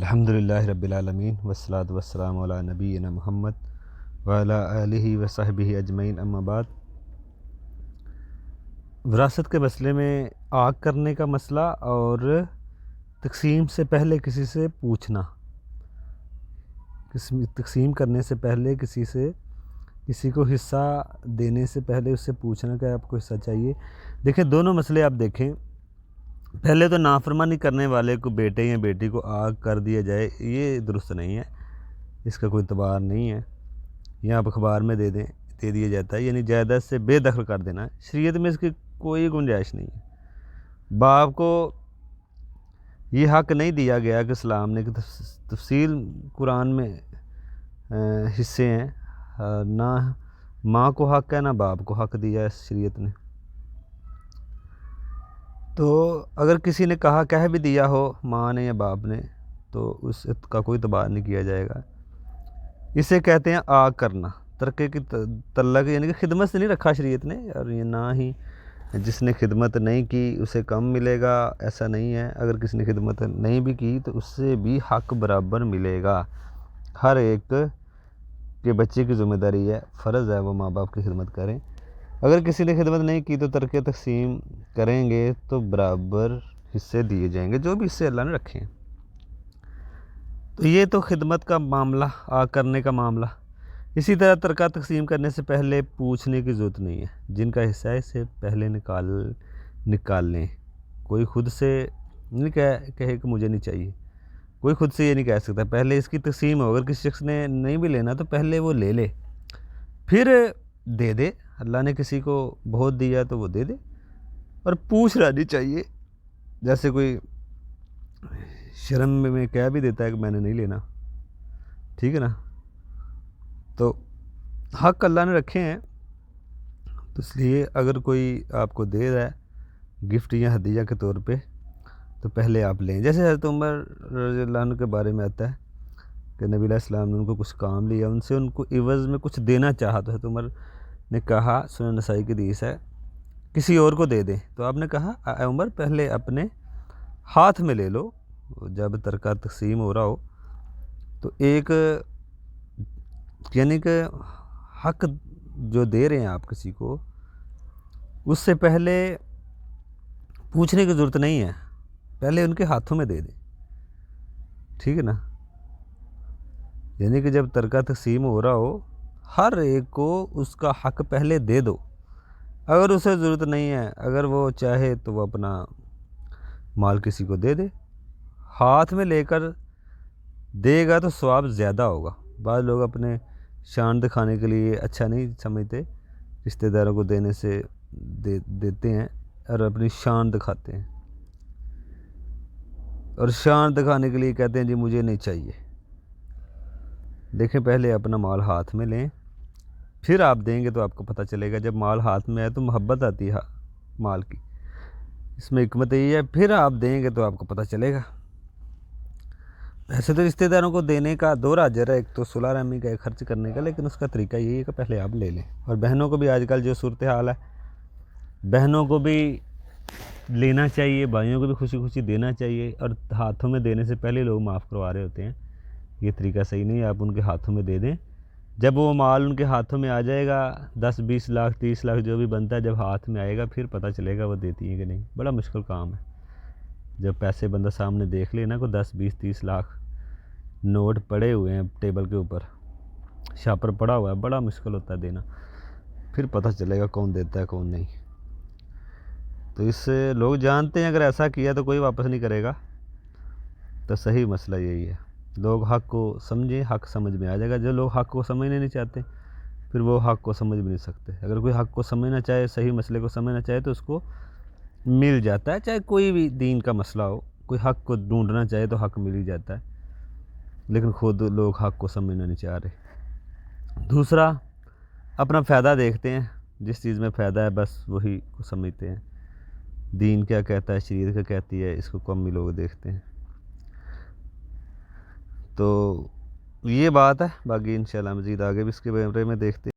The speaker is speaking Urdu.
الحمدللہ رب العالمین والصلاة والسلام علی نبینا محمد وعلی آلہ وصحبہ اجمعین، اما بعد۔ وراثت کے مسئلے میں آگ کرنے کا مسئلہ اور تقسیم سے پہلے کسی سے پوچھنا، تقسیم کرنے سے پہلے کسی کو حصہ دینے سے پہلے اس سے پوچھنا کہ آپ کو حصہ چاہیے۔ دیکھیں دونوں مسئلے آپ دیکھیں، پہلے تو نافرمانی کرنے والے کو بیٹے یا بیٹی کو آگ کر دیا جائے، یہ درست نہیں ہے، اس کا کوئی اعتبار نہیں ہے۔ یا آپ اخبار میں دے دیا جاتا ہے، یعنی جائیداد سے بے دخل کر دینا، شریعت میں اس کی کوئی گنجائش نہیں ہے۔ باپ کو یہ حق نہیں دیا گیا کہ اسلام نے تفصیل قرآن میں حصے ہیں، نہ ماں کو حق ہے نہ باپ کو حق دیا ہے شریعت نے۔ تو اگر کسی نے کہہ بھی دیا ہو ماں نے یا باپ نے تو اس کا کوئی اعتبار نہیں کیا جائے گا۔ اسے کہتے ہیں آگ کرنا، ترکے کی تعلق، یعنی کہ خدمت سے نہیں رکھا شریعت نے، اور یہ نہ ہی جس نے خدمت نہیں کی اسے کم ملے گا، ایسا نہیں ہے۔ اگر کسی نے خدمت نہیں بھی کی تو اس سے بھی حق برابر ملے گا۔ ہر ایک کے بچے کی ذمہ داری ہے، فرض ہے وہ ماں باپ کی خدمت کریں۔ اگر کسی نے خدمت نہیں کی تو ترکے تقسیم کریں گے تو برابر حصے دیے جائیں گے، جو بھی حصے اللہ نے رکھے ہیں۔ تو یہ تو خدمت کا معاملہ، آگ کرنے کا معاملہ۔ اسی طرح ترکہ تقسیم کرنے سے پہلے پوچھنے کی ضرورت نہیں ہے، جن کا حصہ ہے اسے پہلے نکال لیں۔ کوئی خود سے نہیں کہے کہ مجھے نہیں چاہیے، کوئی خود سے یہ نہیں کہہ سکتا، پہلے اس کی تقسیم ہو۔ اگر کسی شخص نے نہیں بھی لینا تو پہلے وہ لے لے، پھر دے دے۔ اللہ نے کسی کو بہت دیا تو وہ دے دے، اور پوچھنا نہیں چاہیے۔ جیسے کوئی شرم میں کہہ بھی دیتا ہے کہ میں نے نہیں لینا، ٹھیک ہے نا، تو حق اللہ نے رکھے ہیں، تو اس لیے اگر کوئی آپ کو دے رہا ہے گفٹ یا ہدیہ کے طور پہ تو پہلے آپ لیں۔ جیسے حضرت عمر رضی اللہ عنہ کے بارے میں آتا ہے کہ نبی علیہ السلام نے ان کو کچھ کام لیا، ان کو عوض میں کچھ دینا چاہا، تو حضرت عمر نے کہا، سنن نسائی کی حدیث ہے، کسی اور کو دے دیں۔ تو آپ نے کہا اے عمر پہلے اپنے ہاتھ میں لے لو، جب ترکہ تقسیم ہو رہا ہو تو ایک یعنی کہ حق جو دے رہے ہیں آپ کسی کو، اس سے پہلے پوچھنے کی ضرورت نہیں ہے، پہلے ان کے ہاتھوں میں دے دیں، ٹھیک ہے نا۔ یعنی کہ جب ترکہ تقسیم ہو رہا ہو ہر ایک کو اس کا حق پہلے دے دو۔ اگر اسے ضرورت نہیں ہے، اگر وہ چاہے تو وہ اپنا مال کسی کو دے دے، ہاتھ میں لے کر دے گا تو ثواب زیادہ ہوگا۔ بعض لوگ اپنے شان دکھانے کے لیے اچھا نہیں سمجھتے، رشتہ داروں کو دینے سے دیتے ہیں اور اپنی شان دکھاتے ہیں، اور شان دکھانے کے لیے کہتے ہیں جی مجھے نہیں چاہیے۔ دیکھیں پہلے اپنا مال ہاتھ میں لیں، پھر آپ دیں گے تو آپ کو پتہ چلے گا۔ جب مال ہاتھ میں آئے تو محبت آتی ہے مال کی، اس میں حکمت یہی ہے، پھر آپ دیں گے تو آپ کو پتہ چلے گا۔ ایسے تو رشتہ داروں کو دینے کا دو راجر ہے، ایک تو صلح رحمی کا، ایک خرچ کرنے کا، لیکن اس کا طریقہ یہی ہے کہ پہلے آپ لے لیں۔ اور بہنوں کو بھی آج کل جو صورتحال ہے، بہنوں کو بھی لینا چاہیے، بھائیوں کو بھی خوشی خوشی دینا چاہیے، اور ہاتھوں میں دینے سے پہلے لوگ معاف کروا رہے ہوتے ہیں، یہ طریقہ صحیح نہیں ہے۔ آپ ان کے ہاتھوں میں دے دیں، جب وہ مال ان کے ہاتھوں میں آ جائے گا، 10-20 لاکھ 30 لاکھ جو بھی بنتا ہے، جب ہاتھ میں آئے گا پھر پتہ چلے گا وہ دیتی ہیں کہ نہیں۔ بڑا مشکل کام ہے جب پیسے بندہ سامنے دیکھ لے نا، کو 10-20-30 لاکھ نوٹ پڑے ہوئے ہیں ٹیبل کے اوپر، شاپر پڑا ہوا ہے، بڑا مشکل ہوتا ہے دینا، پھر پتہ چلے گا کون دیتا ہے کون نہیں۔ تو اس سے لوگ جانتے ہیں اگر ایسا کیا تو کوئی واپس نہیں کرے گا، تو صحیح مسئلہ یہی ہے۔ لوگ حق کو سمجھیں، حق سمجھ میں آ جائے گا۔ جو لوگ حق کو سمجھنے نہیں چاہتے پھر وہ حق کو سمجھ بھی نہیں سکتے۔ اگر کوئی حق کو سمجھنا چاہے، صحیح مسئلے کو سمجھنا چاہے تو اس کو مل جاتا ہے، چاہے کوئی بھی دین کا مسئلہ ہو۔ کوئی حق کو ڈھونڈنا چاہے تو حق مل ہی جاتا ہے، لیکن خود لوگ حق کو سمجھنا نہیں چاہ رہے۔ دوسرا، اپنا فائدہ دیکھتے ہیں، جس چیز میں فائدہ ہے بس وہی کو سمجھتے ہیں۔ دین کیا کہتا ہے، شریعت کیا کہتی ہے، اس کو کم ہی لوگ دیکھتے ہیں۔ تو یہ بات ہے، باقی انشاءاللہ مزید آگے بھی اس کے بارے میں دیکھتے ہیں۔